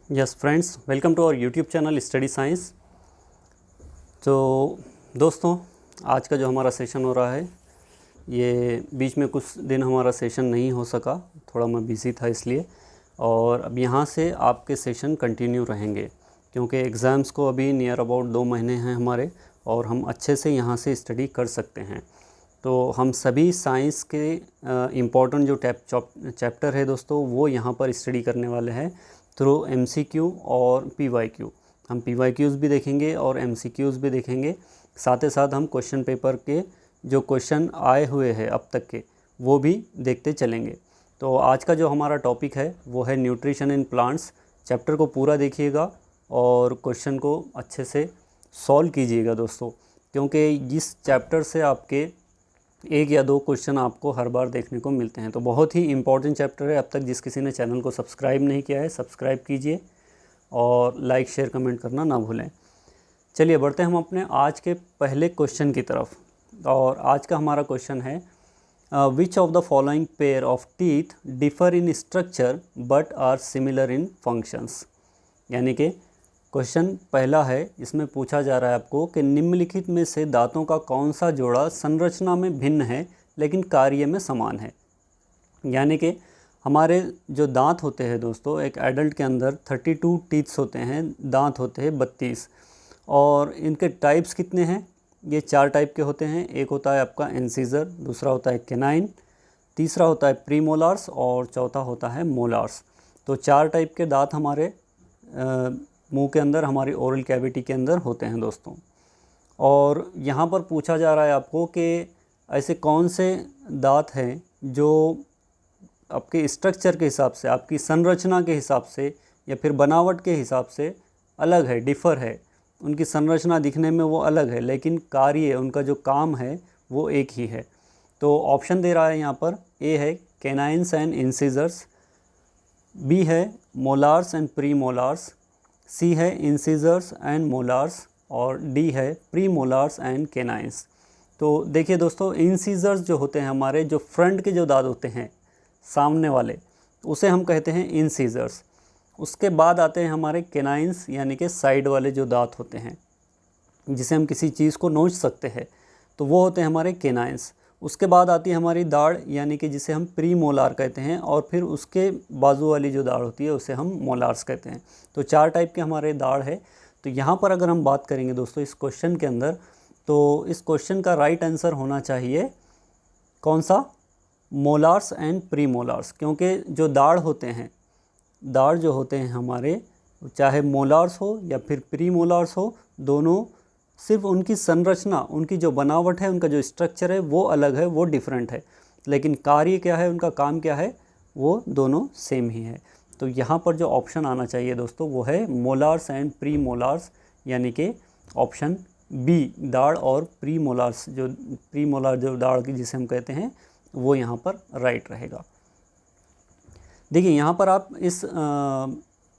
Yes friends, welcome to our YouTube channel study science. तो दोस्तों, आज का जो हमारा सेशन हो रहा है, ये बीच में कुछ दिन हमारा सेशन नहीं हो सका, थोड़ा मैं बिज़ी था इसलिए। और अब यहाँ से आपके सेशन कंटिन्यू रहेंगे क्योंकि एग्ज़ाम्स को अभी नियर अबाउट 2 महीने हैं हमारे, और हम अच्छे से यहाँ से स्टडी कर सकते हैं। तो हम सभी साइंस के इम्पॉर्टेंट जो चैप्टर है दोस्तों, वो यहाँ पर स्टडी करने वाले हैं थ्रू MCQ और PYQ। हम PYQs भी देखेंगे और MCQs भी देखेंगे। साथ ही साथ हम क्वेश्चन पेपर के जो क्वेश्चन आए हुए हैं अब तक के, वो भी देखते चलेंगे। तो आज का जो हमारा टॉपिक है वो है न्यूट्रिशन इन प्लांट्स। चैप्टर को पूरा देखिएगा और क्वेश्चन को अच्छे से सॉल्व कीजिएगा दोस्तों, क्योंकि इस चैप्टर से आपके 1 या 2 क्वेश्चन आपको हर बार देखने को मिलते हैं। तो बहुत ही इम्पॉर्टेंट चैप्टर है। अब तक जिस किसी ने चैनल को सब्सक्राइब नहीं किया है, सब्सक्राइब कीजिए और लाइक शेयर कमेंट करना ना भूलें। चलिए बढ़ते हैं हम अपने आज के पहले क्वेश्चन की तरफ। और आज का हमारा क्वेश्चन है, which of the following pair of teeth differ in structure but are similar in functions. यानी कि क्वेश्चन पहला है, इसमें पूछा जा रहा है आपको कि निम्नलिखित में से दांतों का कौन सा जोड़ा संरचना में भिन्न है लेकिन कार्य में समान है। यानी कि हमारे जो दांत होते हैं दोस्तों, एक एडल्ट के अंदर 32 टीथ्स होते हैं, दांत होते हैं 32। और इनके टाइप्स कितने हैं? ये 4 टाइप के होते हैं। एक होता है आपका इंसीजर, दूसरा होता है केनाइन, तीसरा होता है प्रीमोलार्स और चौथा होता है मोलार्स। तो 4 टाइप के दांत हमारे मुंह के अंदर, हमारी ओरल कैविटी के अंदर होते हैं दोस्तों। और यहाँ पर पूछा जा रहा है आपको कि ऐसे कौन से दांत हैं जो आपके स्ट्रक्चर के हिसाब से, आपकी संरचना के हिसाब से या फिर बनावट के हिसाब से अलग है, डिफ़र है। उनकी संरचना दिखने में वो अलग है लेकिन कार्य, उनका जो काम है वो एक ही है। तो ऑप्शन दे रहा है यहाँ पर, ए है कैनाइन्स एंड इंसीजर्स, बी है मोलार्स एंड प्री मोलार्स, सी है इंसीजर्स एंड मोलार्स और डी है प्री मोलार्स एंड केनाइन्स। तो देखिए दोस्तों, इंसीजर्स जो होते हैं हमारे, जो फ्रंट के जो दांत होते हैं सामने वाले, उसे हम कहते हैं इंसीजर्स। उसके बाद आते हैं हमारे केनाइन्स, यानी कि साइड वाले जो दांत होते हैं जिसे हम किसी चीज़ को नोच सकते हैं, तो वो होते हैं हमारे केनाइन्स। उसके बाद आती है हमारी दाढ़, यानी कि जिसे हम प्री मोलार कहते हैं, और फिर उसके बाजू वाली जो दाढ़ होती है उसे हम मोलार्स कहते हैं। तो 4 टाइप के हमारे दाढ़ है। तो यहाँ पर अगर हम बात करेंगे दोस्तों इस क्वेश्चन के अंदर, तो इस क्वेश्चन का राइट आंसर होना चाहिए कौन सा? Molars and pre molars. क्योंकि जो दाढ़ होते हैं, दाढ़ जो होते हैं हमारे, चाहे मोलार्स हो या फिर प्री मोलार्स हो, दोनों सिर्फ उनकी संरचना, उनकी जो बनावट है, उनका जो स्ट्रक्चर है वो अलग है, वो डिफरेंट है, लेकिन कार्य क्या है, उनका काम क्या है, वो दोनों सेम ही है। तो यहाँ पर जो ऑप्शन आना चाहिए दोस्तों वो है मोलार्स एंड प्री मोलार्स, यानी कि ऑप्शन बी, दाढ़ और प्री मोलार्स, जो प्री मोलार जो दाढ़ की जिसे हम कहते हैं, वो यहाँ पर राइट रहेगा। देखिए यहाँ पर आप इस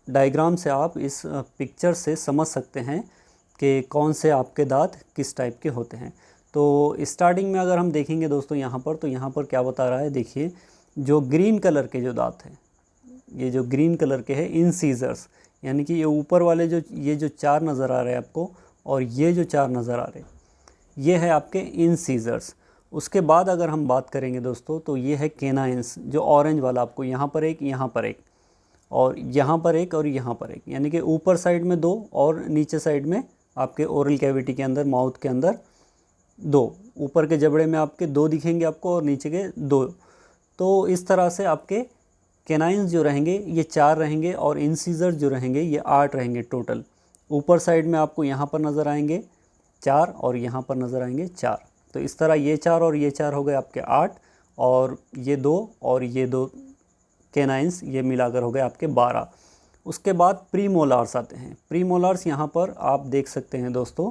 डायग्राम से, आप इस पिक्चर से समझ सकते हैं कि कौन से आपके दांत किस टाइप के होते हैं। तो स्टार्टिंग में अगर हम देखेंगे दोस्तों यहाँ पर, तो यहाँ पर क्या बता रहा है, देखिए जो ग्रीन कलर के जो दांत हैं, ये जो ग्रीन कलर के हैं इंसीजर्स, यानी कि ये ऊपर वाले जो, ये जो 4 नज़र आ रहे हैं आपको और ये जो 4 नज़र आ रहे हैं, ये है आपके इंसीजर्स। उसके बाद अगर हम बात करेंगे दोस्तों, तो ये है केनाइन्स, जो ऑरेंज वाला आपको यहाँ पर एक, यहाँ पर एक, और यहाँ पर एक और यहाँ पर एक, यानी कि ऊपर साइड में 2 और नीचे साइड में आपके ओरल कैविटी के अंदर, माउथ के अंदर 2। ऊपर के जबड़े में आपके 2 दिखेंगे आपको और नीचे के 2। तो इस तरह से आपके कैनाइन्स जो रहेंगे ये 4 रहेंगे और इंसीजर्स जो रहेंगे ये 8 रहेंगे टोटल। ऊपर साइड में आपको यहाँ पर नज़र आएंगे 4 और यहाँ पर नज़र आएंगे 4। तो इस तरह ये 4 और ये 4 हो गए आपके 8, और ये 2 और ये 2 कैनाइन्स ये मिलाकर हो गए आपके 12। उसके बाद प्री मोलार्स आते हैं। प्री मोलार्स यहाँ पर आप देख सकते हैं दोस्तों,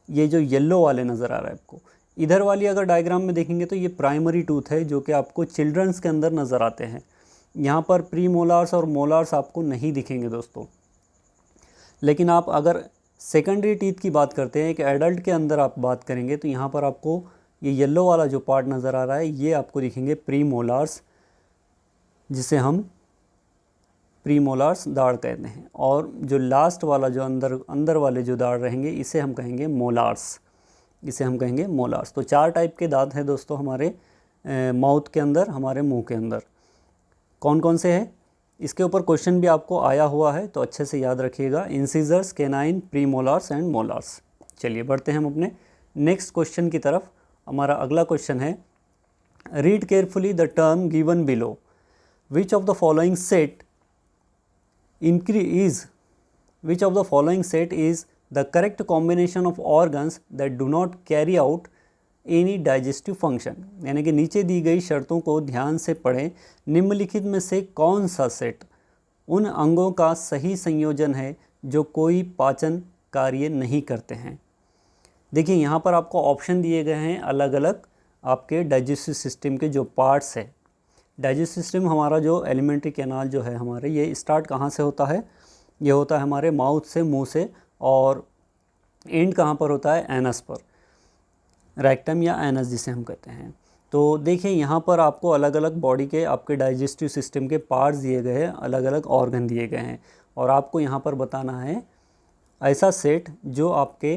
ये जो येलो वाले नज़र आ रहा है आपको, इधर वाली अगर डायग्राम में देखेंगे तो ये प्राइमरी टूथ है जो कि आपको चिल्ड्रंस के अंदर नज़र आते हैं। यहाँ पर प्री मोलार्स और मोलार्स आपको नहीं दिखेंगे दोस्तों। लेकिन आप अगर सेकेंडरी टीथ की बात करते हैं, एक एडल्ट के अंदर आप बात करेंगे, तो यहाँ पर आपको ये येलो वाला जो पार्ट नज़र आ रहा है, ये आपको दिखेंगे प्री मोलार्स, जिसे हम प्रीमोलार्स दाढ़ कहते हैं, और जो लास्ट वाला जो अंदर वाले जो दाढ़ रहेंगे इसे हम कहेंगे मोलार्स, इसे हम कहेंगे मोलार्स। तो 4 टाइप के दांत हैं दोस्तों हमारे माउथ के अंदर, हमारे मुंह के अंदर। कौन कौन से हैं, इसके ऊपर क्वेश्चन भी आपको आया हुआ है, तो अच्छे से याद रखिएगा। Incisors, canine, premolars and molars. चलिए बढ़ते हैं हम अपने नेक्स्ट क्वेश्चन की तरफ। हमारा अगला क्वेश्चन है, read carefully the term given below, which of the following set which of the following set is the correct combination of organs that do not carry out any digestive function। यानी कि नीचे दी गई शर्तों को ध्यान से पढ़ें, निम्नलिखित में से कौन सा सेट उन अंगों का सही संयोजन है जो कोई पाचन कार्य नहीं करते हैं। देखिए यहाँ पर आपको ऑप्शन दिए गए हैं अलग अलग आपके डाइजेस्टिव सिस्टम के जो पार्ट्स है। डाइजेस्टिव सिस्टम हमारा जो एलिमेंट्री कैनाल जो है हमारे, ये स्टार्ट कहाँ से होता है, ये होता है हमारे माउथ से, मुंह से, और एंड कहाँ पर होता है, एनस पर, रेक्टम या एनस जिसे हम कहते हैं। तो देखिए यहाँ पर आपको अलग अलग बॉडी के आपके डाइजेस्टिव सिस्टम के पार्ट्स दिए गए हैं, अलग अलग ऑर्गन दिए गए हैं, और आपको यहाँ पर बताना है ऐसा सेट जो आपके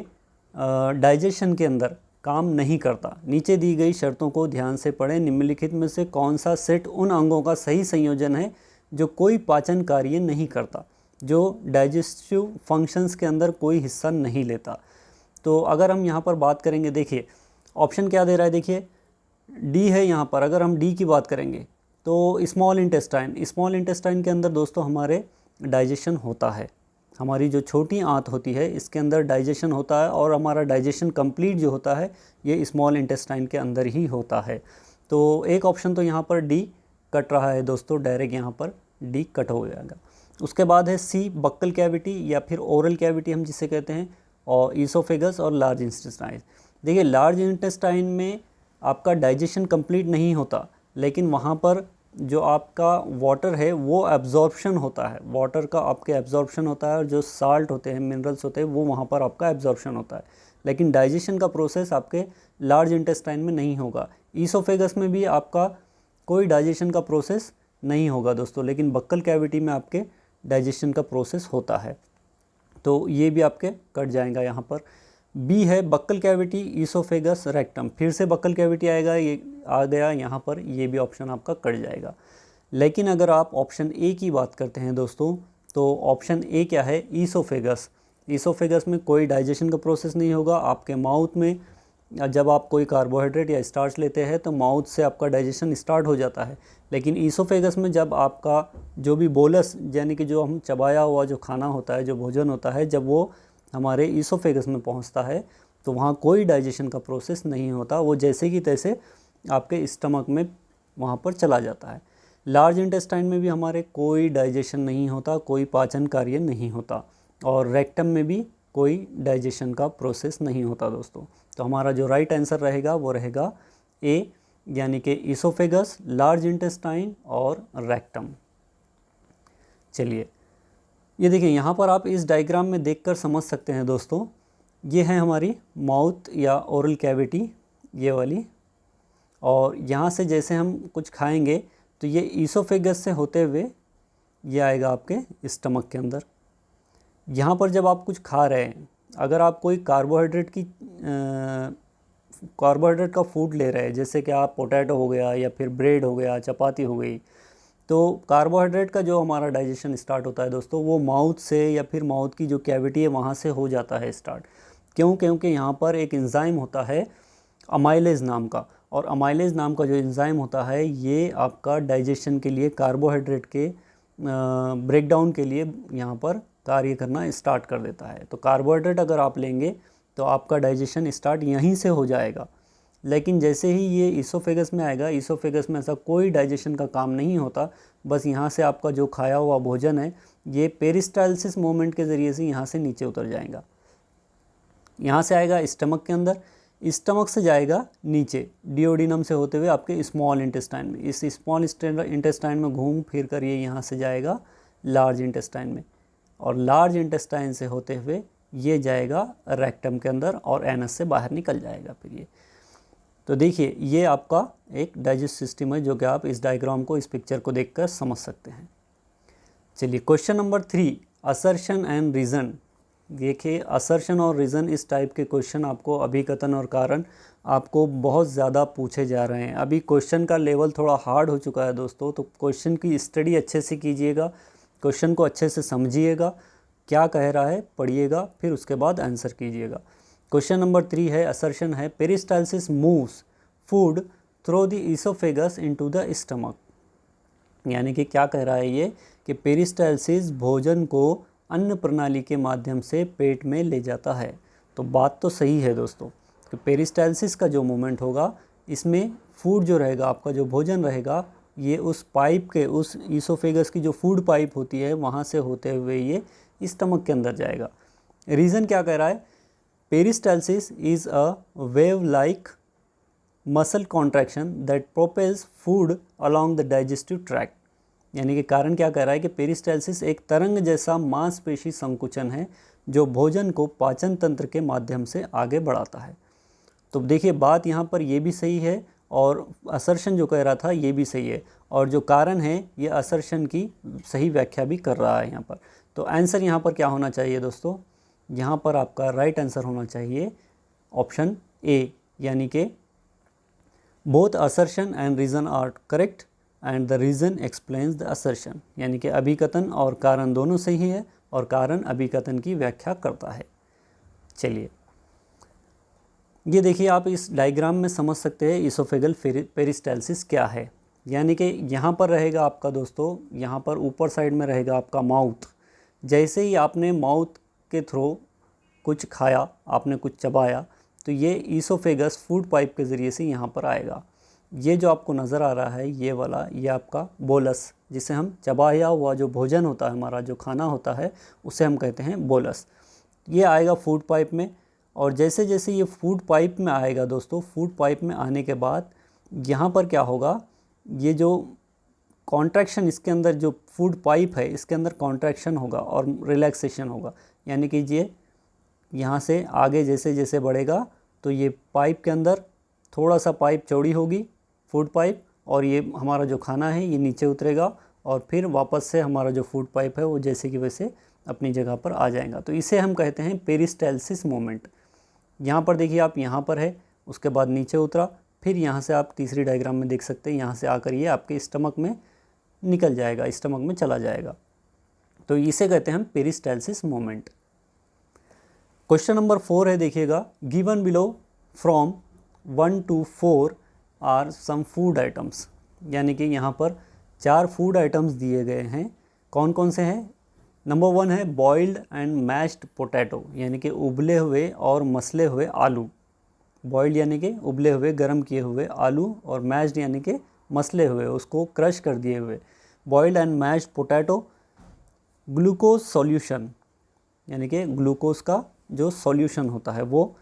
डाइजेशन के अंदर काम नहीं करता। नीचे दी गई शर्तों को ध्यान से पढ़ें, निम्नलिखित में से कौन सा सेट उन अंगों का सही संयोजन है जो कोई पाचन कार्य नहीं करता, जो डाइजेस्टिव फंक्शंस के अंदर कोई हिस्सा नहीं लेता। तो अगर हम यहाँ पर बात करेंगे, देखिए ऑप्शन क्या दे रहा है, देखिए डी है यहाँ पर। अगर हम डी की बात करेंगे तो स्मॉल इंटेस्टाइन के अंदर दोस्तों हमारे डाइजेशन होता है। हमारी जो छोटी आंत होती है इसके अंदर डाइजेशन होता है, और हमारा डाइजेशन कंप्लीट जो होता है ये स्मॉल इंटेस्टाइन के अंदर ही होता है। तो एक ऑप्शन तो यहाँ पर डी कट रहा है दोस्तों, डायरेक्ट यहाँ पर डी कट हो जाएगा। उसके बाद है सी, बक्कल कैविटी या फिर ओरल कैविटी हम जिसे कहते हैं, और ईसोफेगस और लार्ज इंटेस्टाइन। देखिए लार्ज इंटेस्टाइन में आपका डाइजेशन कंप्लीट नहीं होता, लेकिन वहाँ पर जो आपका वाटर है वो एब्जॉर्प्शन होता है, वाटर का आपके एब्जॉर्प्शन होता है, और जो साल्ट होते हैं, मिनरल्स होते हैं, वो वहाँ पर आपका एब्जॉर्प्शन होता है। लेकिन डाइजेशन का प्रोसेस आपके लार्ज इंटेस्टाइन में नहीं होगा। ईसोफेगस में भी आपका कोई डाइजेशन का प्रोसेस नहीं होगा दोस्तों, लेकिन बक्कल कैविटी में आपके डाइजेशन का प्रोसेस होता है। तो ये भी आपके कट जाएगा यहाँ पर। बी है बक्कल कैविटी, ईसोफेगस, रेक्टम। फिर से बक्कल कैविटी आएगा, ये आ गया यहाँ पर, ये भी ऑप्शन आपका कट जाएगा। लेकिन अगर आप ऑप्शन ए की बात करते हैं दोस्तों, तो ऑप्शन ए क्या है, ईसोफेगस। ईसोफेगस में कोई डाइजेशन का प्रोसेस नहीं होगा। आपके माउथ में जब आप कोई कार्बोहाइड्रेट या स्टार्च लेते हैं तो माउथ से आपका डाइजेशन स्टार्ट हो जाता है, लेकिन ईसोफेगस में जब आपका जो भी बोलस यानी कि जो हम चबाया हुआ जो खाना होता है, जो भोजन होता है, जब वो हमारे ईसोफेगस में पहुंचता है तो वहाँ कोई डाइजेशन का प्रोसेस नहीं होता, वो जैसे कि तैसे आपके स्टमक में वहाँ पर चला जाता है। लार्ज इंटेस्टाइन में भी हमारे कोई डाइजेशन नहीं होता, कोई पाचन कार्य नहीं होता, और रेक्टम में भी कोई डाइजेशन का प्रोसेस नहीं होता दोस्तों। तो हमारा जो राइट आंसर रहेगा वो रहेगा ए, यानी कि ईसोफेगस, लार्ज इंटेस्टाइन और रेक्टम। चलिए ये देखिए यहाँ पर आप इस डायग्राम में देखकर समझ सकते हैं दोस्तों, ये है हमारी माउथ या ओरल कैविटी, ये वाली, और यहाँ से जैसे हम कुछ खाएंगे तो ये ईसोफेगस से होते हुए ये आएगा आपके स्टमक के अंदर। यहाँ पर जब आप कुछ खा रहे हैं, अगर आप कोई कार्बोहाइड्रेट का फूड ले रहे हैं, जैसे कि आप पोटैटो हो गया या फिर ब्रेड हो गया, चपाती हो गई, तो कार्बोहाइड्रेट का जो हमारा डाइजेशन स्टार्ट होता है दोस्तों, वो माउथ से या फिर माउथ की जो कैविटी है वहाँ से हो जाता है स्टार्ट। क्यों? क्योंकि यहाँ पर एक एंजाइम होता है अमाइलेज नाम का, और अमाइलेज नाम का जो एंजाइम होता है ये आपका डाइजेशन के लिए, कार्बोहाइड्रेट के ब्रेकडाउन के लिए यहाँ पर कार्य करना स्टार्ट कर देता है। तो कार्बोहाइड्रेट अगर आप लेंगे तो आपका डाइजेशन स्टार्ट यहीं से हो जाएगा, लेकिन जैसे ही ये ईसोफेगस में आएगा, ईसोफेगस में ऐसा कोई डाइजेशन का काम नहीं होता, बस यहाँ से आपका जो खाया हुआ भोजन है ये पेरिस्टालसिस मूवमेंट के ज़रिए से यहाँ से नीचे उतर जाएगा, यहाँ से आएगा स्टमक के अंदर, स्टमक से जाएगा नीचे डिओडिनम से होते हुए आपके स्मॉल इंटेस्टाइन में, इस स्मॉल इंटेस्टाइन में घूम फिर कर ये यहाँ से जाएगा लार्ज इंटेस्टाइन में, और लार्ज इंटेस्टाइन से होते हुए ये जाएगा रेक्टम के अंदर और एनस से बाहर निकल जाएगा फिर ये। तो देखिए ये आपका एक डाइजेस्ट सिस्टम है जो कि आप इस डायग्राम को, इस पिक्चर को देखकर समझ सकते हैं। चलिए question number 3, assertion and reason. देखिए असर्शन और रीज़न इस टाइप के क्वेश्चन आपको अभिकथन और कारण आपको बहुत ज़्यादा पूछे जा रहे हैं। अभी क्वेश्चन का लेवल थोड़ा हार्ड हो चुका है दोस्तों, तो क्वेश्चन की स्टडी अच्छे से कीजिएगा, क्वेश्चन को अच्छे से समझिएगा, क्या कह रहा है पढ़िएगा, फिर उसके बाद आंसर कीजिएगा। क्वेश्चन नंबर 3 है, असर्शन है, peristalsis moves food through the oesophagus into the stomach. यानी कि क्या कह रहा है ये कि पेरिस्टाल्सिस भोजन को अन्न प्रणाली के माध्यम से पेट में ले जाता है। तो बात तो सही है दोस्तों कि पेरिस्टाल्सिस का जो मूवमेंट होगा इसमें फूड जो रहेगा, आपका जो भोजन रहेगा, ये उस पाइप के, उस ईसोफेगस की जो फूड पाइप होती है वहाँ से होते हुए ये स्टमक के अंदर जाएगा। रीज़न क्या कह रहा है, peristalsis is a wave like muscle contraction that propels food along the digestive tract. यानी कि कारण क्या कह रहा है कि पेरिस्टाल्सिस एक तरंग जैसा मांसपेशी संकुचन है जो भोजन को पाचन तंत्र के माध्यम से आगे बढ़ाता है। तो देखिए बात यहाँ पर ये भी सही है और असर्शन जो कह रहा था ये भी सही है, और जो कारण है ये असर्शन की सही व्याख्या भी कर रहा है यहाँ पर। तो आंसर यहाँ पर क्या होना चाहिए दोस्तों, यहाँ पर आपका राइट आंसर होना चाहिए ऑप्शन ए, यानी कि both assertion and reason are correct and the reason explains the assertion. यानी कि अभिकथन और कारण दोनों सही है और कारण अभिकथन की व्याख्या करता है। चलिए ये देखिए, आप इस डायग्राम में समझ सकते हैं ईसोफेगल पेरिस्टाल्सिस क्या है। यानी कि यहाँ पर रहेगा आपका दोस्तों, यहाँ पर ऊपर साइड में रहेगा आपका माउथ। जैसे ही आपने माउथ के थ्रू कुछ खाया, आपने कुछ चबाया, तो ये ईसोफेगस फूड पाइप के ज़रिए से यहाँ पर आएगा। ये जो आपको नज़र आ रहा है ये वाला, ये आपका बोलस, जिसे हम चबाया हुआ जो भोजन होता है, हमारा जो खाना होता है, उसे हम कहते हैं बोलस। ये आएगा फूड पाइप में, और जैसे जैसे ये फूड पाइप में आएगा दोस्तों, फूड पाइप में आने के बाद यहाँ पर क्या होगा, ये जो कॉन्ट्रैक्शन इसके अंदर, जो फूड पाइप है इसके अंदर कॉन्ट्रैक्शन होगा और रिलैक्सेशन होगा। यानी कि ये यहाँ से आगे जैसे जैसे बढ़ेगा तो ये पाइप के अंदर थोड़ा सा पाइप चौड़ी होगी, फूड पाइप, और ये हमारा जो खाना है ये नीचे उतरेगा और फिर वापस से हमारा जो फूड पाइप है वो जैसे कि वैसे अपनी जगह पर आ जाएगा। तो इसे हम कहते हैं पेरिस्टाल्सिस मोमेंट। यहाँ पर देखिए आप, यहाँ पर है, उसके बाद नीचे उतरा, फिर यहाँ से आप तीसरी डायग्राम में देख सकते हैं, यहाँ से आकर ये आपके स्टमक में निकल जाएगा, स्टमक में चला जाएगा। तो इसे कहते हैं हम पेरिस्टाल्सिस मोमेंट। क्वेश्चन नंबर 4 है, देखिएगा, given below from 1 to 4 are some food items. यानी कि यहाँ पर 4 फूड आइटम्स दिए गए हैं। कौन कौन से हैं? नंबर 1 है बॉइल्ड एंड मैश्ड पोटैटो, यानी कि उबले हुए और मसले हुए आलू। बॉइल्ड यानी कि उबले हुए गर्म किए हुए आलू, और मैश्ड यानी कि मसले हुए, उसको क्रश कर दिए हुए। Boiled and mashed potato. Glucose solution, यानी कि ग्लूकोज का जो सॉल्यूशन होता है वो।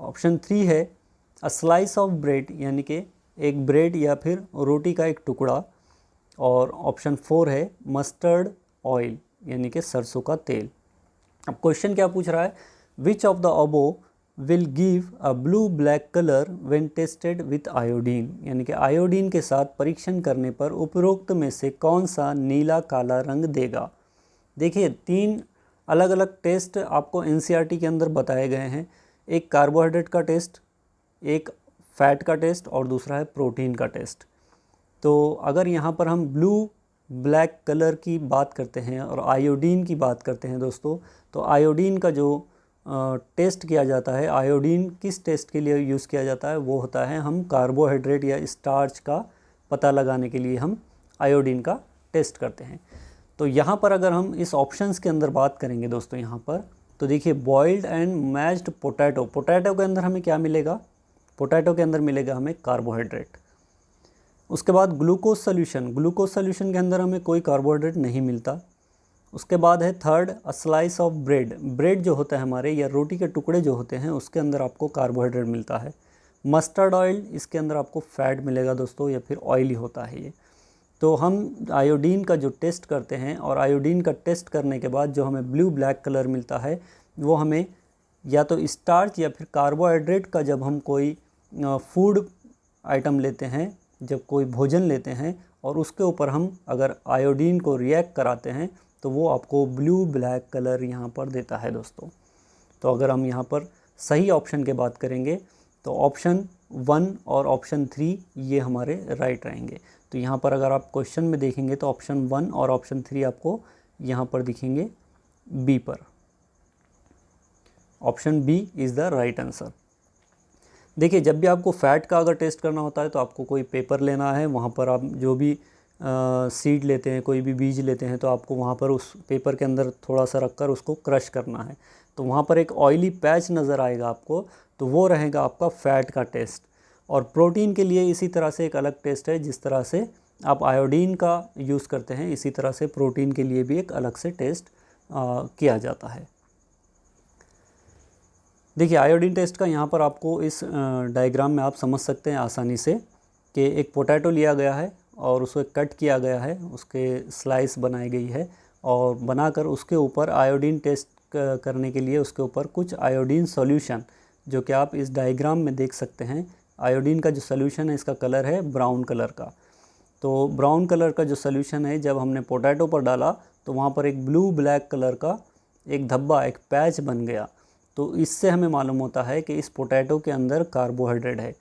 ऑप्शन 3 है अ स्लाइस ऑफ ब्रेड, यानी कि एक ब्रेड या फिर रोटी का एक टुकड़ा। और ऑप्शन 4 है मस्टर्ड ऑयल, यानी कि सरसों का तेल। अब क्वेश्चन क्या पूछ रहा है, which of the above will give a blue black colour when tested with iodine. यानी कि आयोडीन के साथ परीक्षण करने पर उपरोक्त में से कौन सा नीला काला रंग देगा। देखिए 3 अलग अलग टेस्ट आपको एनसीईआरटी के अंदर बताए गए हैं। एक कार्बोहाइड्रेट का टेस्ट, एक फैट का टेस्ट, और दूसरा है प्रोटीन का टेस्ट। तो अगर यहाँ पर हम ब्लू ब्लैक कलर की बात करते हैं और आयोडीन की बात करते हैं दोस्तों, तो आयोडीन का जो टेस्ट किया जाता है, आयोडीन किस टेस्ट के लिए यूज़ किया जाता है, वो होता है हम कार्बोहाइड्रेट या स्टार्च का पता लगाने के लिए हम आयोडीन का टेस्ट करते हैं। तो यहाँ पर अगर हम इस ऑप्शंस के अंदर बात करेंगे दोस्तों, यहाँ पर तो देखिए boiled and mashed potato, potato के अंदर हमें क्या मिलेगा, पोटैटो के अंदर मिलेगा हमें कार्बोहाइड्रेट। उसके बाद ग्लूकोज सोल्यूशन, ग्लूकोज सोल्यूशन के अंदर हमें कोई कार्बोहाइड्रेट नहीं मिलता। उसके बाद है third a slice of bread, bread जो होता है हमारे या रोटी के टुकड़े जो होते हैं उसके अंदर आपको कार्बोहाइड्रेट मिलता है। मस्टर्ड ऑयल, इसके अंदर आपको फैट मिलेगा दोस्तों, या फिर ऑयली होता है ये। तो हम आयोडीन का जो टेस्ट करते हैं, और आयोडीन का टेस्ट करने के बाद जो हमें ब्लू ब्लैक कलर मिलता है, वो हमें या तो स्टार्च या फिर कार्बोहाइड्रेट का, जब हम कोई फूड आइटम लेते हैं, जब कोई भोजन लेते हैं और उसके ऊपर हम अगर आयोडीन को रिएक्ट कराते हैं तो वो आपको ब्लू ब्लैक कलर यहाँ पर देता है दोस्तों। तो अगर हम यहाँ पर सही ऑप्शन की बात करेंगे तो ऑप्शन 1 और ऑप्शन 3 ये हमारे राइट रहेंगे। तो यहाँ पर अगर आप क्वेश्चन में देखेंगे तो ऑप्शन 1 और ऑप्शन 3 आपको यहाँ पर दिखेंगे बी पर। Option B is the right answer. देखिए, जब भी आपको फैट का अगर टेस्ट करना होता है तो आपको कोई पेपर लेना है, वहाँ पर आप जो भी सीड लेते हैं, कोई भी बीज लेते हैं, तो आपको वहाँ पर उस पेपर के अंदर थोड़ा सा रखकर उसको क्रश करना है। तो वहाँ पर एक ऑयली पैच नज़र आएगा आपको, तो वो रहेगा आपका फ़ैट का टेस्ट। और प्रोटीन के लिए इसी तरह से एक अलग टेस्ट है, जिस तरह से आप आयोडीन का यूज़ करते हैं इसी तरह से प्रोटीन के लिए भी एक अलग से टेस्ट किया जाता है। देखिए, आयोडीन टेस्ट का यहाँ पर आपको इस डायग्राम में आप समझ सकते हैं आसानी से कि एक पोटैटो लिया गया है और उसको कट किया गया है, उसके स्लाइस बनाई गई है और बनाकर उसके ऊपर आयोडीन टेस्ट करने के लिए उसके ऊपर कुछ आयोडीन सॉल्यूशन, जो कि आप इस डायग्राम में देख सकते हैं। आयोडीन का जो सॉल्यूशन है इसका कलर है ब्राउन कलर का। तो ब्राउन कलर का जो सॉल्यूशन है जब हमने पोटैटो पर डाला तो वहाँ पर एक ब्लू ब्लैक कलर का एक धब्बा, एक पैच बन गया। तो इससे हमें मालूम होता है कि इस पोटैटो के अंदर कार्बोहाइड्रेट है।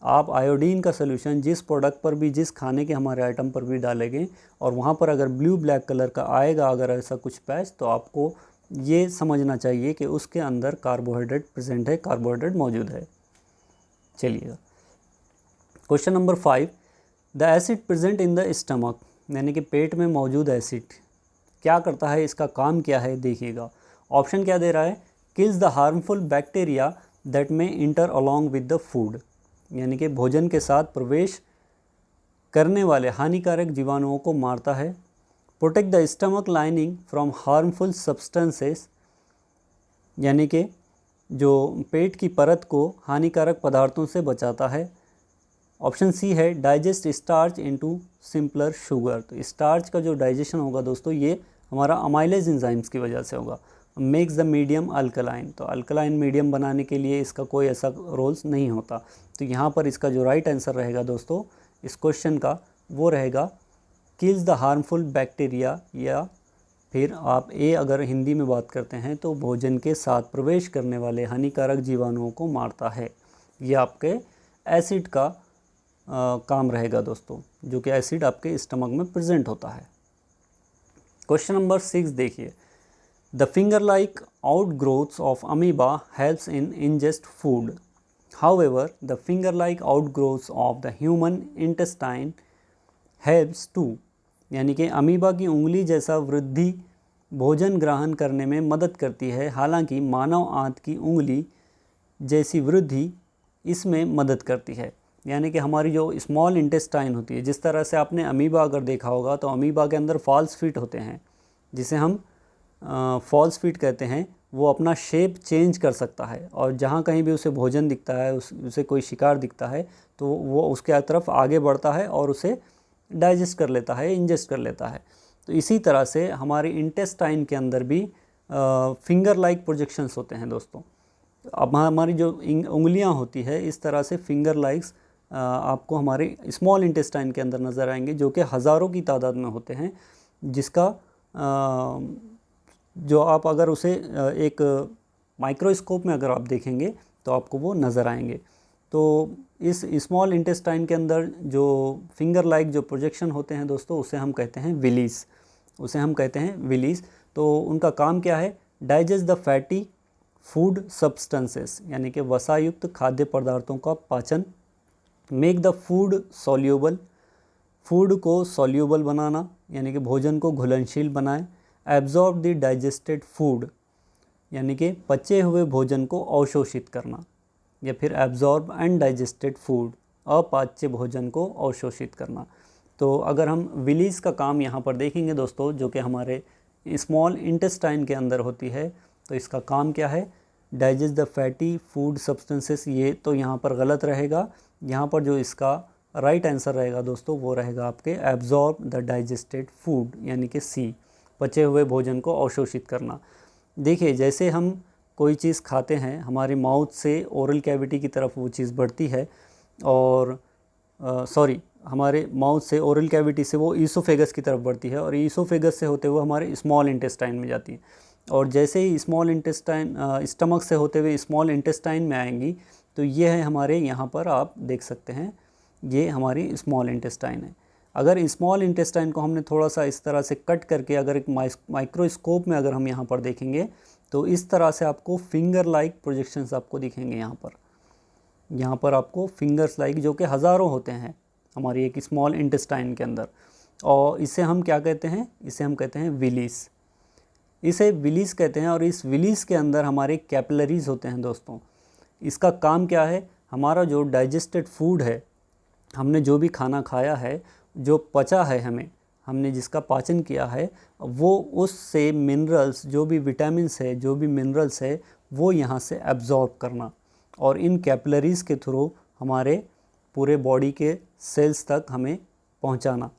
आप आयोडीन का सॉल्यूशन जिस प्रोडक्ट पर भी, जिस खाने के हमारे आइटम पर भी डालेंगे और वहाँ पर अगर ब्लू ब्लैक कलर का आएगा अगर ऐसा कुछ पैच, तो आपको ये समझना चाहिए कि उसके अंदर कार्बोहाइड्रेट प्रेजेंट है, कार्बोहाइड्रेट मौजूद है। चलिएगा, question number 5, the acid present in the stomach, यानी कि पेट में मौजूद एसिड क्या करता है, इसका काम क्या है। देखिएगा, ऑप्शन क्या दे रहा है, kills the harmful bacteria that may enter along with the food, यानी कि भोजन के साथ प्रवेश करने वाले हानिकारक जीवाणुओं को मारता है। Protect the stomach lining from harmful substances, यानी कि जो पेट की परत को हानिकारक पदार्थों से बचाता है। ऑप्शन सी है digest starch into simpler sugar, तो स्टार्च का जो डाइजेशन होगा दोस्तों ये हमारा अमाइलेज एंजाइम्स की वजह से होगा। मेक्स द मीडियम अल्कलाइन, तो अल्कलाइन मीडियम बनाने के लिए इसका कोई ऐसा रोल्स नहीं होता। तो यहाँ पर इसका जो राइट आंसर रहेगा दोस्तों इस क्वेश्चन का वो रहेगा किल्स द हार्मफुल बैक्टीरिया, या फिर आप ए अगर हिंदी में बात करते हैं तो भोजन के साथ प्रवेश करने वाले हानिकारक जीवाणुओं को मारता है। ये आपके एसिड का काम रहेगा दोस्तों, जो कि एसिड आपके स्टमक में प्रेजेंट होता है। क्वेश्चन नंबर 6 देखिए, the finger like outgrowths of amoeba helps in ingest food, however the finger like outgrowths of the human intestine helps to, यानी कि अमीबा की उंगली जैसा वृद्धि भोजन ग्रहण करने में मदद करती है, हालांकि मानव आंत की उंगली जैसी वृद्धि इसमें मदद करती है। यानी कि हमारी जो स्मॉल इंटेस्टाइन होती है, जिस तरह से आपने अमीबा अगर देखा होगा तो अमीबा के अंदर फॉल्स फीट होते हैं, जिसे हम फॉल्स फीट कहते हैं। वो अपना शेप चेंज कर सकता है और जहाँ कहीं भी उसे भोजन दिखता है, उसे कोई शिकार दिखता है तो वो उसके तरफ आगे बढ़ता है और उसे डाइजेस्ट कर लेता है, इंजेस्ट कर लेता है। तो इसी तरह से हमारी इंटेस्टाइन के अंदर भी फिंगर लाइक प्रोजेक्शंस होते हैं दोस्तों। अब हमारी जो उंगलियां होती है इस तरह से फिंगर लाइक्स आपको हमारे स्मॉल इंटेस्टाइन के अंदर नज़र आएंगे, जो कि हज़ारों की तादाद में होते हैं, जिसका जो आप अगर उसे एक माइक्रोस्कोप में अगर आप देखेंगे तो आपको वो नज़र आएंगे। तो इस स्मॉल इंटेस्टाइन के अंदर जो फिंगर लाइक जो प्रोजेक्शन होते हैं दोस्तों उसे हम कहते हैं विलीस, उसे हम कहते हैं विलीस। तो उनका काम क्या है, digest the fatty food substances, यानी कि वसायुक्त खाद्य पदार्थों का पाचन। Make the food soluble, food को सॉल्यूबल बनाना, यानी कि भोजन को घुलनशील बनाए। एब्जॉर्ब द डाइजेस्टेड फूड, यानी कि पचे हुए भोजन को अवशोषित करना, या फिर एब्जॉर्ब एंड डाइजेस्टेड फूड, अपाच्य भोजन को अवशोषित करना। तो अगर हम विलीज का काम यहाँ पर देखेंगे दोस्तों, जो कि हमारे स्मॉल इंटेस्टाइन के अंदर होती है, तो इसका काम क्या है, digest the fatty food substances. ये तो यहाँ पर गलत रहेगा। यहाँ पर जो इसका राइट आंसर रहेगा दोस्तों वो रहेगा आपके एब्जॉर्ब द डाइजेस्टेड फूड, यानी कि सी, पचे हुए भोजन को अवशोषित करना। देखिए, जैसे हम कोई चीज़ खाते हैं हमारी माउथ से ओरल कैविटी की तरफ वो चीज़ बढ़ती है, और हमारे माउथ से, ओरल कैविटी से वो ईसोफेगस की तरफ बढ़ती है और ईसोफेगस से होते हुए हमारे स्मॉल इंटेस्टाइन में जाती है। और जैसे ही स्मॉल इंटेस्टाइन स्टमक से होते हुए स्मॉल इंटेस्टाइन में आएंगी तो ये है हमारे, यहाँ पर आप देख सकते हैं, ये हमारी स्मॉल इंटेस्टाइन है। अगर स्मॉल इंटेस्टाइन को हमने थोड़ा सा इस तरह से कट करके अगर एक माइक्रोस्कोप में अगर हम यहाँ पर देखेंगे तो इस तरह से आपको फिंगर लाइक प्रोजेक्शंस आपको दिखेंगे। यहाँ पर आपको फिंगर्स लाइक, जो कि हज़ारों होते हैं हमारी एक स्मॉल इंटेस्टाइन के अंदर। और इसे हम क्या कहते हैं, इसे हम कहते हैं विलीस। इसे विलीस कहते हैं। और इस विलीस के अंदर हमारे कैपिलरीज होते हैं दोस्तों। इसका काम क्या है, हमारा जो डाइजेस्टेड फूड है, हमने जो भी खाना खाया है, जो पचा है हमने जिसका पाचन किया है, वो उससे मिनरल्स, जो भी विटामिन्स है, जो भी मिनरल्स है, वो यहाँ से एब्जॉर्ब करना और इन कैपिलरीज के थ्रू हमारे पूरे बॉडी के सेल्स तक हमें पहुँचाना।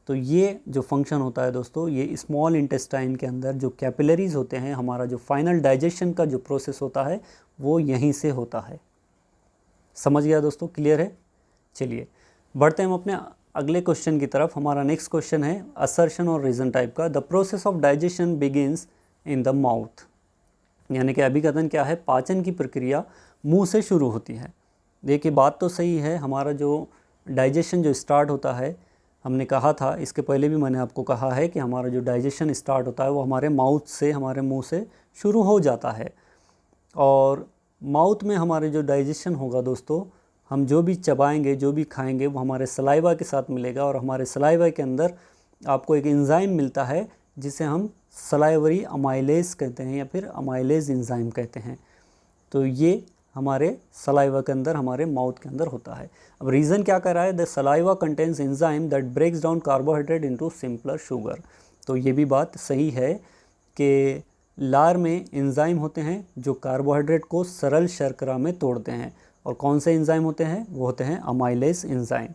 तो ये जो फंक्शन होता है दोस्तों, ये स्मॉल इंटेस्टाइन के अंदर जो कैपिलरीज होते हैं, हमारा जो फाइनल डाइजेशन का जो प्रोसेस होता है वो यहीं से होता है। समझ गया दोस्तों, क्लियर है? चलिए बढ़ते हैं हम अपने अगले क्वेश्चन की तरफ। हमारा नेक्स्ट क्वेश्चन है असर्शन और रीजन टाइप का। The process of digestion begins in the mouth, यानी कि अभिकथन क्या है, पाचन की प्रक्रिया मुंह से शुरू होती है। देखिए बात तो सही है, हमारा जो डाइजेशन जो स्टार्ट होता है, हमने कहा था इसके पहले भी मैंने आपको कहा है कि हमारा जो डाइजेशन स्टार्ट होता है वो हमारे माउथ से, हमारे मुंह से शुरू हो जाता है। और माउथ में हमारे जो डाइजेशन होगा दोस्तों, हम जो भी चबाएंगे, जो भी खाएंगे, वो हमारे सलाइवा के साथ मिलेगा। और हमारे सलाइवा के अंदर आपको एक एंजाइम मिलता है जिसे हम सलाइवरी अमाइलेज कहते हैं या फिर अमाइलेज एंजाइम कहते हैं। तो ये हमारे सलाइवा के अंदर, हमारे माउथ के अंदर होता है। अब रीज़न क्या कर रहा है, the saliva contains enzyme that breaks down carbohydrate into simpler sugar. तो ये भी बात सही है कि लार में एंजाइम होते हैं जो कार्बोहाइड्रेट को सरल शर्करा में तोड़ते हैं। और कौन से एंजाइम होते हैं, वो होते हैं अमाइलेज एंजाइम।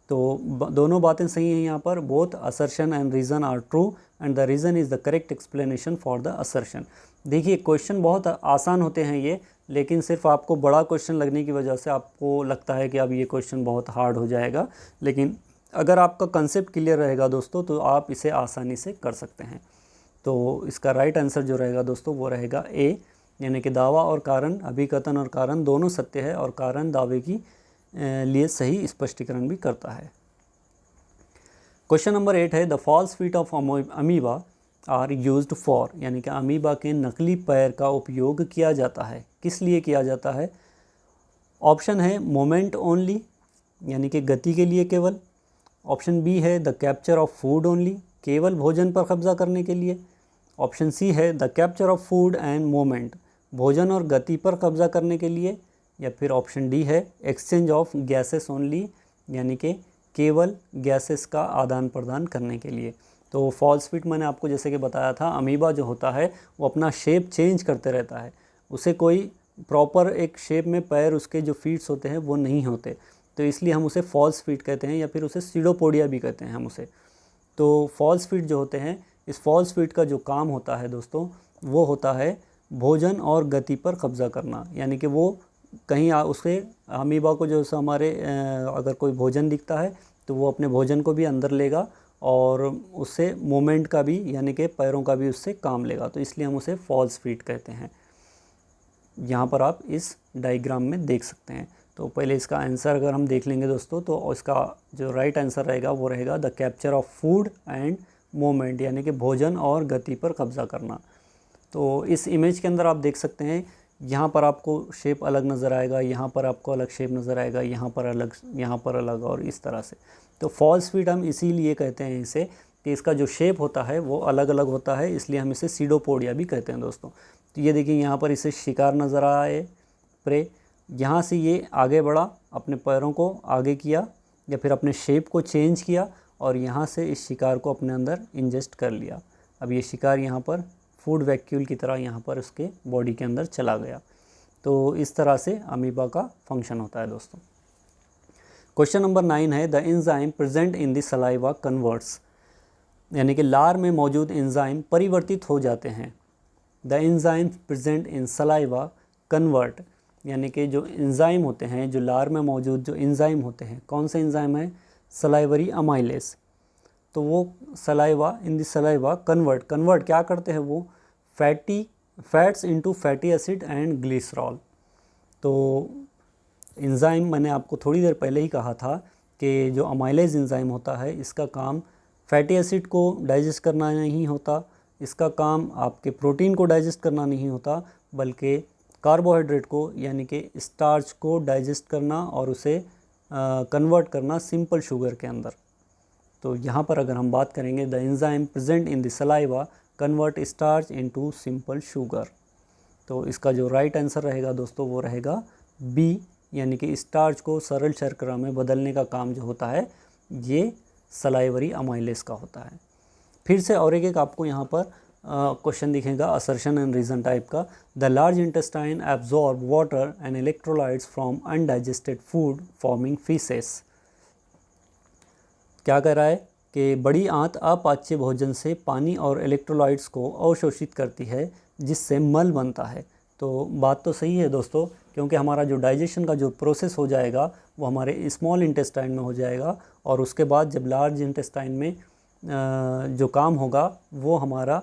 तो दोनों बातें सही हैं यहाँ पर। Both assertion and reason are true and the reason is the correct explanation for the assertion. देखिए क्वेश्चन बहुत आसान होते हैं ये, लेकिन सिर्फ आपको बड़ा क्वेश्चन लगने की वजह से आपको लगता है कि अब ये क्वेश्चन बहुत हार्ड हो जाएगा। लेकिन अगर आपका कंसेप्ट क्लियर रहेगा दोस्तों तो आप इसे आसानी से कर सकते हैं। तो इसका राइट आंसर जो रहेगा दोस्तों वो रहेगा ए, यानी कि दावा और कारण, अभिकथन और कारण दोनों सत्य है और कारण दावे की लिए सही स्पष्टीकरण भी करता है। क्वेश्चन नंबर 8 है the false feet of amoeba are used for, यानी कि अमीबा के नकली पैर का उपयोग किया जाता है। किस लिए किया जाता है? ऑप्शन है मोमेंट ओनली, यानी कि गति के लिए केवल। ऑप्शन बी है the capture of food only, केवल भोजन पर कब्जा करने के लिए। ऑप्शन सी है the capture of food end moment, भोजन और गति पर कब्जा करने के लिए। या फिर ऑप्शन डी है एक्सचेंज ऑफ गैसेस ओनली, यानी कि केवल गैसेस का आदान प्रदान करने के लिए। तो फॉल्स फीट मैंने आपको जैसे कि बताया था, अमीबा जो होता है वो अपना शेप चेंज करते रहता है, उसे कोई प्रॉपर एक शेप में पैर, उसके जो फीट्स होते हैं वो नहीं होते, तो इसलिए हम उसे फॉल्स फीट कहते हैं या फिर उसे सीडोपोडिया भी कहते हैं हम उसे। तो फॉल्स फीट जो होते हैं, इस फॉल्स फीट का जो काम होता है दोस्तों वो होता है भोजन और गति पर कब्जा करना, यानी कि वो कहीं उसके अमीबा को जो हमारे अगर कोई भोजन दिखता है तो वो अपने भोजन को भी अंदर लेगा और उससे मूवमेंट का भी, यानी कि पैरों का भी उससे काम लेगा, तो इसलिए हम उसे फॉल्स फीट कहते हैं। यहाँ पर आप इस डायग्राम में देख सकते हैं। तो पहले इसका आंसर अगर हम देख लेंगे दोस्तों, तो इसका जो राइट आंसर रहेगा वो रहेगा the capture of food and movement, यानी कि भोजन और गति पर कब्जा करना। तो इस इमेज के अंदर आप देख सकते हैं, यहाँ पर आपको शेप अलग नज़र आएगा, यहाँ पर आपको अलग शेप नज़र आएगा, यहाँ पर अलग, यहाँ पर अलग, और इस तरह से। तो फॉल्स फीट हम इसीलिए कहते हैं इसे कि इसका जो शेप होता है वो अलग अलग होता है, इसलिए हम इसे सीडोपोडिया भी कहते हैं दोस्तों। तो ये देखिए यहाँ पर इसे शिकार नज़र आए, प्रे, यहाँ से ये आगे बढ़ा, अपने पैरों को आगे किया या फिर अपने शेप को चेंज किया और यहाँ से इस शिकार को अपने अंदर इंजेस्ट कर लिया। अब ये शिकार यहाँ पर फूड वैक्यूल की तरह यहाँ पर उसके बॉडी के अंदर चला गया। तो इस तरह से अमीबा का फंक्शन होता है दोस्तों। क्वेश्चन नंबर 9 है the enzyme present in the saliva converts, यानी कि लार में मौजूद एंजाइम परिवर्तित हो जाते हैं। The enzyme present in saliva convert, यानी कि जो एंजाइम होते हैं, जो लार में मौजूद जो एंजाइम होते हैं, कौन से एंजाइम है? Salivary amylase. तो वो saliva in the saliva convert क्या करते हैं, वो fats into fatty acid and glycerol. तो एंजाइम मैंने आपको थोड़ी देर पहले ही कहा था कि जो अमाइलेज एंजाइम होता है इसका काम फैटी एसिड को डाइजेस्ट करना नहीं होता, इसका काम आपके प्रोटीन को डाइजेस्ट करना नहीं होता, बल्कि कार्बोहाइड्रेट को यानी कि स्टार्च को डाइजेस्ट करना और उसे कन्वर्ट करना सिंपल शुगर के अंदर। तो यहाँ पर अगर हम बात करेंगे, the enzyme present in the saliva convert starch into simple sugar. तो इसका जो राइट आंसर रहेगा दोस्तों वो रहेगा बी, यानी कि स्टार्च को सरल शर्करा में बदलने का काम जो होता है ये सलाइवरी अमाइलेज का होता है। फिर से और एक आपको यहाँ पर क्वेश्चन दिखेगा असर्शन एंड रीजन टाइप का। The large intestine absorb water and electrolytes from undigested food forming faeces. क्या कह रहा है कि बड़ी आंत अपाच्य भोजन से पानी और इलेक्ट्रोलाइट्स को अवशोषित करती है जिससे मल बनता है। तो बात तो सही है दोस्तों, क्योंकि हमारा जो डाइजेशन का जो प्रोसेस हो जाएगा वो हमारे स्मॉल इंटेस्टाइन में हो जाएगा, और उसके बाद जब लार्ज इंटेस्टाइन में जो काम होगा वो हमारा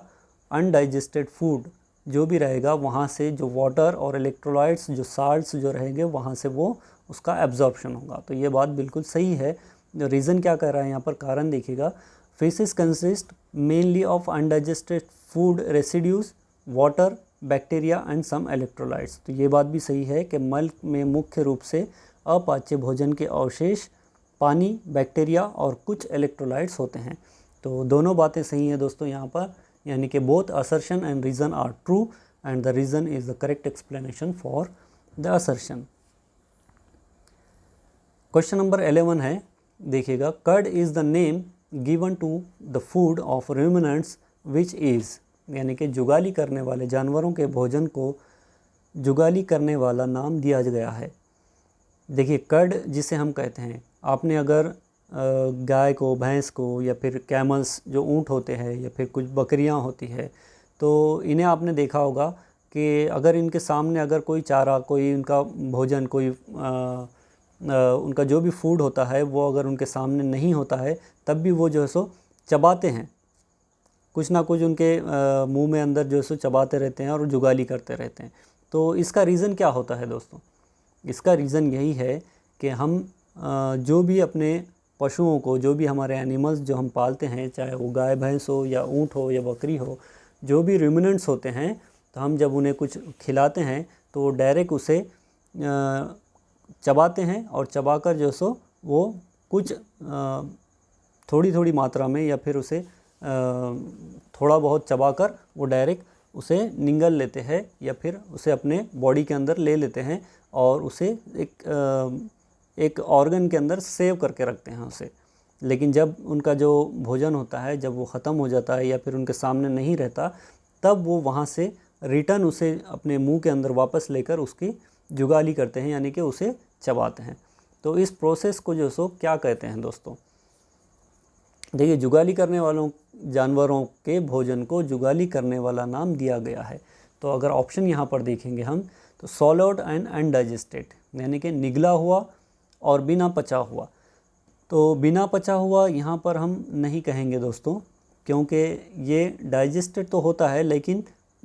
अनडाइजेस्टेड फूड जो भी रहेगा वहाँ से जो वाटर और इलेक्ट्रोलाइट्स जो साल्ट्स जो रहेंगे वहाँ से वो उसका एब्जॉर्प्शन होगा। तो ये बात बिल्कुल सही है। रीज़न क्या कह रहा है यहाँ पर, कारण देखिएगा, faeces consist mainly of undigested food residues, water, bacteria and some electrolytes. तो ये बात भी सही है कि मल में मुख्य रूप से अपाच्य भोजन के अवशेष, पानी, बैक्टीरिया और कुछ इलेक्ट्रोलाइट्स होते हैं। तो दोनों बातें सही हैं दोस्तों यहाँ पर, यानी कि both assertion and reason are true and the reason is the correct explanation for the assertion. Question number 11 है, देखिएगा, curd is the name given to the food of ruminants which is, यानी कि जुगाली करने वाले जानवरों के भोजन को जुगाली करने वाला नाम दिया गया है। देखिए कर्ड जिसे हम कहते हैं, आपने अगर गाय को, भैंस को, या फिर कैमल्स जो ऊँट होते हैं, या फिर कुछ बकरियां होती है, तो इन्हें आपने देखा होगा कि अगर इनके सामने अगर कोई चारा, कोई उनका भोजन, कोई उनका जो भी फूड होता है वो अगर उनके सामने नहीं होता है तब भी वो जो है सो चबाते हैं, कुछ ना कुछ उनके मुंह में अंदर जो है सो चबाते रहते हैं और जुगाली करते रहते हैं। तो इसका रीज़न क्या होता है दोस्तों? इसका रीज़न यही है कि हम जो भी अपने पशुओं को, जो भी हमारे एनिमल्स जो हम पालते हैं, चाहे वो गाय भैंस हो या ऊँट हो या बकरी हो, जो भी रूमिनेंट्स होते हैं, तो हम जब उन्हें कुछ खिलाते हैं तो डायरेक्ट उसे चबाते हैं, और चबाकर जो सो वो कुछ थोड़ी थोड़ी मात्रा में या फिर उसे थोड़ा बहुत चबाकर वो डायरेक्ट उसे निगल लेते हैं या फिर उसे अपने बॉडी के अंदर ले लेते हैं और उसे एक ऑर्गन के अंदर सेव करके रखते हैं उसे। लेकिन जब उनका जो भोजन होता है जब वो ख़त्म हो जाता है या फिर उनके सामने नहीं रहता, तब वो वहाँ से रिटर्न उसे अपने मुंह के अंदर वापस लेकर उसकी जुगाली करते हैं, यानी कि उसे चबाते हैं। तो इस प्रोसेस को जो सो क्या कहते हैं दोस्तों? देखिए, जुगाली करने वालों जानवरों के भोजन को जुगाली करने वाला नाम दिया गया है। तो अगर ऑप्शन यहाँ पर देखेंगे हम, तो सॉलिड एंड अनडाइजेस्टेड, यानी कि निगला हुआ और बिना पचा हुआ। तो बिना पचा हुआ यहाँ पर हम नहीं कहेंगे दोस्तों, क्योंकि ये डाइजेस्टेड तो होता है लेकिन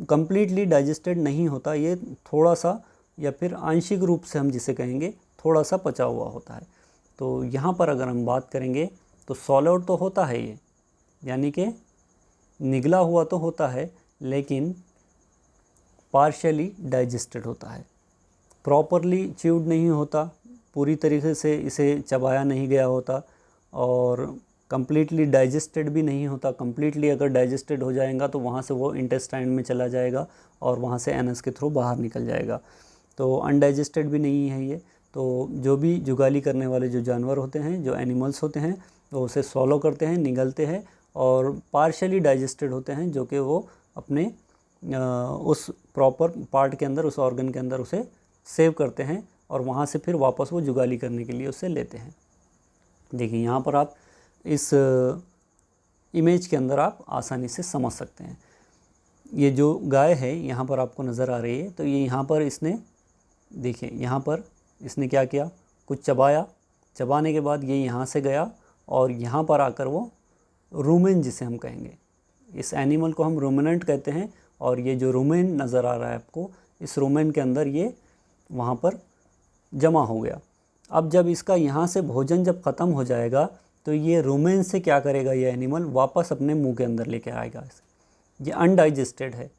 कम्प्लीटली डाइजेस्टेड नहीं होता, ये थोड़ा सा या फिर आंशिक रूप से हम जिसे कहेंगे थोड़ा सा पचा हुआ होता है। तो यहाँ पर अगर हम बात करेंगे तो सॉलिड तो होता है ये, यानी कि निगला हुआ तो होता है लेकिन पार्शियली डाइजेस्टेड होता है, प्रॉपरली च्यूड नहीं होता, पूरी तरीके से इसे चबाया नहीं गया होता, और कम्प्लीटली डाइजेस्टेड भी नहीं होता। कम्प्लीटली अगर डाइजेस्टेड हो जाएगा तो वहाँ से वो इंटेस्टाइन में चला जाएगा और वहाँ से एनस के थ्रू बाहर निकल जाएगा। तो अनडाइजेस्टेड भी नहीं है ये। तो जो भी जुगाली करने वाले जो जानवर होते हैं, जो एनिमल्स होते हैं, वो उसे सॉलो करते हैं, निगलते हैं, और पार्शियली डाइजेस्टेड होते हैं जो कि वो अपने उस प्रॉपर पार्ट के अंदर, उस ऑर्गन के अंदर उसे सेव करते हैं और वहाँ से फिर वापस वो जुगाली करने के लिए उसे लेते हैं। देखिए यहाँ पर आप इस इमेज के अंदर आप आसानी से समझ सकते हैं। ये जो गाय है यहाँ पर आपको नज़र आ रही है, तो ये यहाँ पर इसने, देखिए यहाँ पर इसने क्या किया, कुछ चबाया, चबाने के बाद ये यहाँ से गया और यहाँ पर आकर वो रूमेन जिसे हम कहेंगे, इस एनिमल को हम रूमिनेंट कहते हैं। और ये जो रूमेन नज़र आ रहा है आपको, इस रूमेन के अंदर ये वहाँ पर जमा हो गया। अब जब इसका यहाँ से भोजन जब ख़त्म हो जाएगा तो ये रूमेन से क्या करेगा, ये एनिमल वापस अपने मुंह के अंदर लेके आएगा इसे। ये अनडाइजेस्टेड है,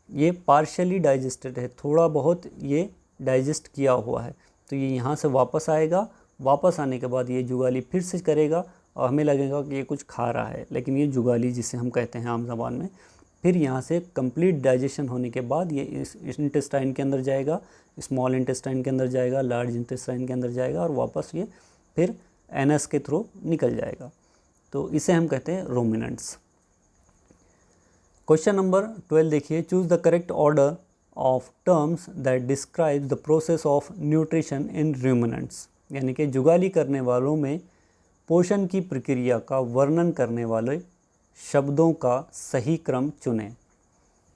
ये पार्शियली डाइजेस्टेड है, थोड़ा बहुत ये डाइजेस्ट किया हुआ है। तो ये यहाँ से वापस आएगा, वापस आने के बाद ये जुगाली फिर से करेगा और हमें लगेगा कि ये कुछ खा रहा है, लेकिन ये जुगाली जिसे हम कहते हैं आम ज़बान में। फिर यहाँ से कंप्लीट डाइजेशन होने के बाद ये इस इंटेस्टाइन के अंदर जाएगा, स्मॉल इंटेस्टाइन के अंदर जाएगा, लार्ज इंटेस्टाइन के अंदर जाएगा और वापस ये फिर एनस के थ्रू निकल जाएगा। तो इसे हम कहते हैं रूमिनेंट्स। क्वेश्चन नंबर 12 देखिए, choose the correct order of terms that describe the process of nutrition in ruminants. यानी कि जुगाली करने वालों में पोषण की प्रक्रिया का वर्णन करने वाले शब्दों का सही क्रम चुनें।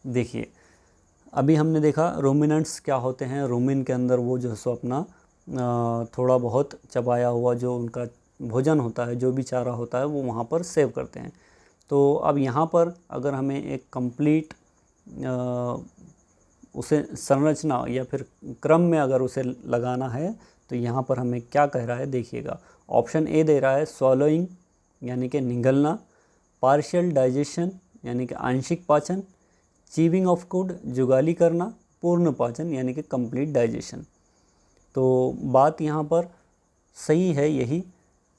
देखिए, अभी हमने देखा रूमिनेंट्स क्या होते हैं। रूमिन के अंदर वो जो सो अपना थोड़ा बहुत चबाया हुआ जो उनका भोजन होता है, जो भी चारा होता है, वो वहाँ पर सेव करते हैं। तो अब यहाँ पर अगर हमें एक कंप्लीट उसे संरचना या फिर क्रम में अगर उसे लगाना है तो यहाँ पर हमें क्या कह रहा है देखिएगा। ऑप्शन ए दे रहा है स्वॉलोइंग यानी कि निगलना, पार्शियल डाइजेशन यानी कि आंशिक पाचन, चीविंग ऑफ फूड जुगाली करना, पूर्ण पाचन यानी कि कंप्लीट डाइजेशन। तो बात यहाँ पर सही है यही।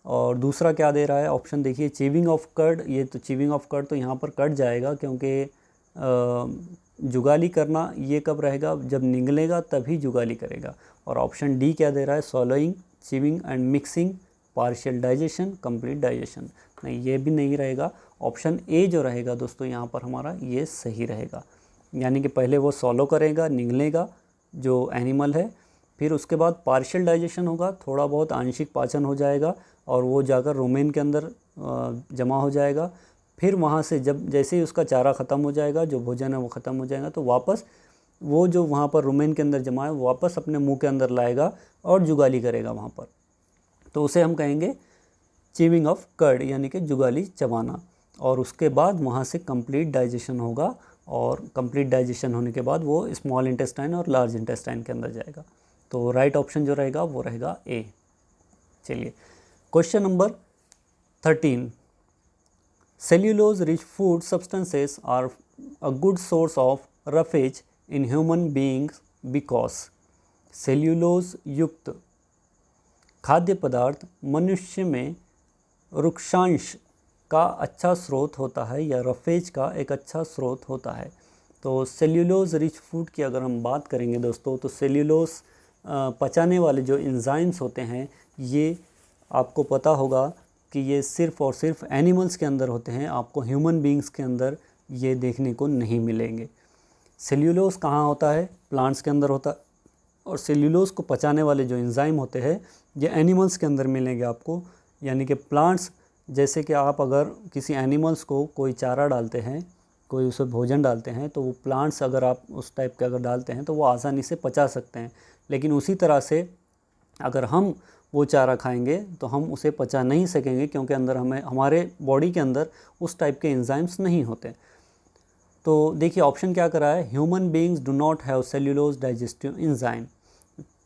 और दूसरा क्या दे रहा है ऑप्शन देखिए, चीविंग ऑफ कर्ड। ये तो चीविंग ऑफ कर्ड तो यहाँ पर कट जाएगा, क्योंकि जुगाली करना ये कब रहेगा, जब निगलेगा तभी जुगाली करेगा। और ऑप्शन डी क्या दे रहा है, सॉलोइंग, chewing and mixing, partial digestion, complete digestion. नहीं, ये भी नहीं रहेगा। ऑप्शन ए जो रहेगा दोस्तों यहाँ पर हमारा ये सही रहेगा। यानी कि पहले वो सॉलो करेगा, निगलेगा जो एनिमल है, फिर उसके बाद पार्शियल डाइजेशन होगा, थोड़ा बहुत आंशिक पाचन हो जाएगा और वो जाकर रूमेन के अंदर जमा हो जाएगा। फिर वहाँ से जब जैसे ही उसका चारा ख़त्म हो जाएगा, जो भोजन है वो ख़त्म हो जाएगा, तो वापस वो जो वहाँ पर रूमेन के अंदर जमा है वापस अपने मुंह के अंदर लाएगा और जुगाली करेगा वहाँ पर। तो उसे हम कहेंगे चीविंग ऑफ कर्ड यानी कि जुगाली चबाना। और उसके बाद वहाँ से कंप्लीट डाइजेशन होगा और कंप्लीट डाइजेशन होने के बाद वो स्मॉल इंटेस्टाइन और लार्ज इंटेस्टाइन के अंदर जाएगा। तो राइट ऑप्शन जो रहेगा वो रहेगा ए। चलिए, question number 13, cellulose rich food substances are a good source of roughage in human beings because. Cellulose युक्त खाद्य पदार्थ मनुष्य में रुक्षांश का अच्छा स्रोत होता है या रफेज का एक अच्छा स्रोत होता है। तो सेल्यूलोज रिच फूड की अगर हम बात करेंगे दोस्तों, तो सेल्यूलोज पचाने वाले जो एंजाइम्स होते हैं, ये आपको पता होगा कि ये सिर्फ़ और सिर्फ एनिमल्स के अंदर होते हैं, आपको ह्यूमन बीइंग्स के अंदर ये देखने को नहीं मिलेंगे। सेल्यूलोज कहाँ होता है, प्लांट्स के अंदर होता है। और सेल्यूलोज को पचाने वाले जो एंजाइम होते हैं ये एनिमल्स के अंदर मिलेंगे आपको। यानी कि प्लांट्स, जैसे कि आप अगर किसी एनिमल्स को कोई चारा डालते हैं, कोई उसे भोजन डालते हैं, तो वो प्लांट्स अगर आप उस टाइप के अगर डालते हैं तो वो आसानी से पचा सकते हैं। लेकिन उसी तरह से अगर हम वो चारा खाएंगे तो हम उसे पचा नहीं सकेंगे, क्योंकि अंदर हमारे बॉडी के अंदर उस टाइप के एंजाइम्स नहीं होते। तो देखिए ऑप्शन क्या करा है, human beings do not have cellulose digestive enzyme.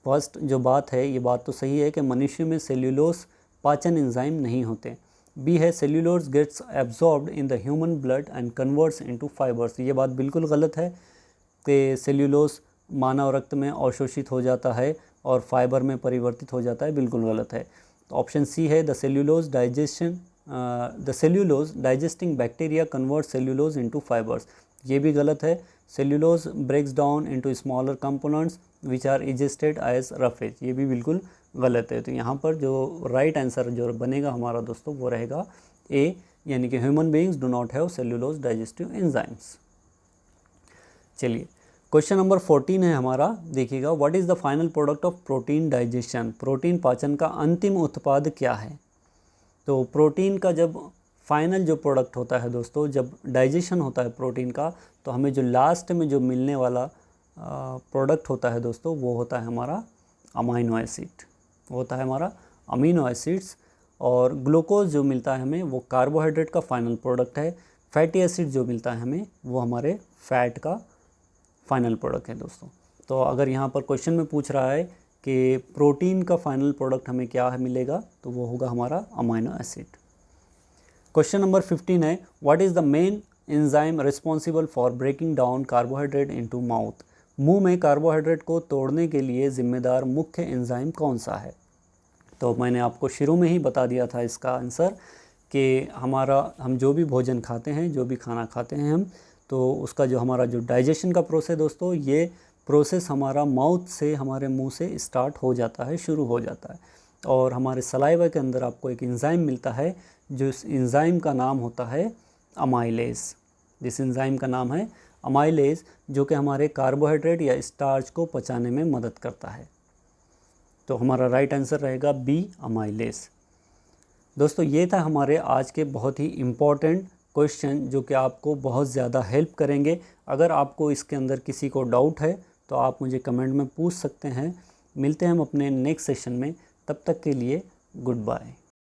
First जो बात है, ये बात तो सही है कि मनुष्य में सेल्यूलोज पाचन एंजाइम नहीं होते। बी है, cellulose gets absorbed in the human blood and converts into fibres. ये बात बिल्कुल गलत है कि सेल्यूलोज मानव रक्त में अवशोषित हो जाता है और फाइबर में परिवर्तित हो जाता है, बिल्कुल गलत है। तो ऑप्शन सी है, the cellulose digesting bacteria convert cellulose into fibres. ये भी गलत है। Cellulose breaks down into smaller components which are ingested as roughage. ये भी बिल्कुल गलत है। तो यहाँ पर जो राइट आंसर जो बनेगा हमारा दोस्तों वो रहेगा ए, यानी कि human beings do not have cellulose digestive enzymes. चलिए, क्वेश्चन नंबर 14 है हमारा, देखिएगा, what is the final product of protein digestion. Protein पाचन का अंतिम उत्पाद क्या है। तो प्रोटीन का जब फाइनल जो प्रोडक्ट होता है दोस्तों, जब डाइजेशन होता है प्रोटीन का, तो हमें जो लास्ट में जो मिलने वाला प्रोडक्ट होता है दोस्तों, वो होता है हमारा अमीनो एसिड, वो होता है हमारा अमीनो एसिड्स। और ग्लूकोज जो मिलता है हमें वो कार्बोहाइड्रेट का फाइनल प्रोडक्ट है। फैटी एसिड जो मिलता है हमें वो हमारे फैट का फाइनल प्रोडक्ट है दोस्तों। तो अगर यहाँ पर क्वेश्चन में पूछ रहा है कि प्रोटीन का फाइनल प्रोडक्ट हमें क्या मिलेगा, तो वो होगा हमारा अमाइनो एसिड। क्वेश्चन नंबर 15 है, what is the main enzyme responsible for breaking down carbohydrate into mouth. मुंह में कार्बोहाइड्रेट को तोड़ने के लिए जिम्मेदार मुख्य एंजाइम कौन सा है। तो मैंने आपको शुरू में ही बता दिया था इसका आंसर कि हम जो भी भोजन खाते हैं, जो भी खाना खाते हैं हम, तो उसका जो हमारा जो डाइजेशन का प्रोसेस दोस्तों, ये प्रोसेस हमारा माउथ से, हमारे मुंह से स्टार्ट हो जाता है, शुरू हो जाता है। और हमारे सलाइवा के अंदर आपको एक एंजाइम मिलता है, जो इस एंजाइम का नाम होता है अमाइलेज। जिस एंजाइम का नाम है अमाइलेज, जो कि हमारे कार्बोहाइड्रेट या स्टार्च को पचाने में मदद करता है। तो हमारा राइट आंसर रहेगा बी, अमाइलेज। दोस्तों ये था हमारे आज के बहुत ही इम्पॉर्टेंट क्वेश्चन, जो कि आपको बहुत ज़्यादा हेल्प करेंगे। अगर आपको इसके अंदर किसी को डाउट है तो आप मुझे कमेंट में पूछ सकते हैं। मिलते हैं हम अपने नेक्स्ट सेशन में, तब तक के लिए गुड बाय।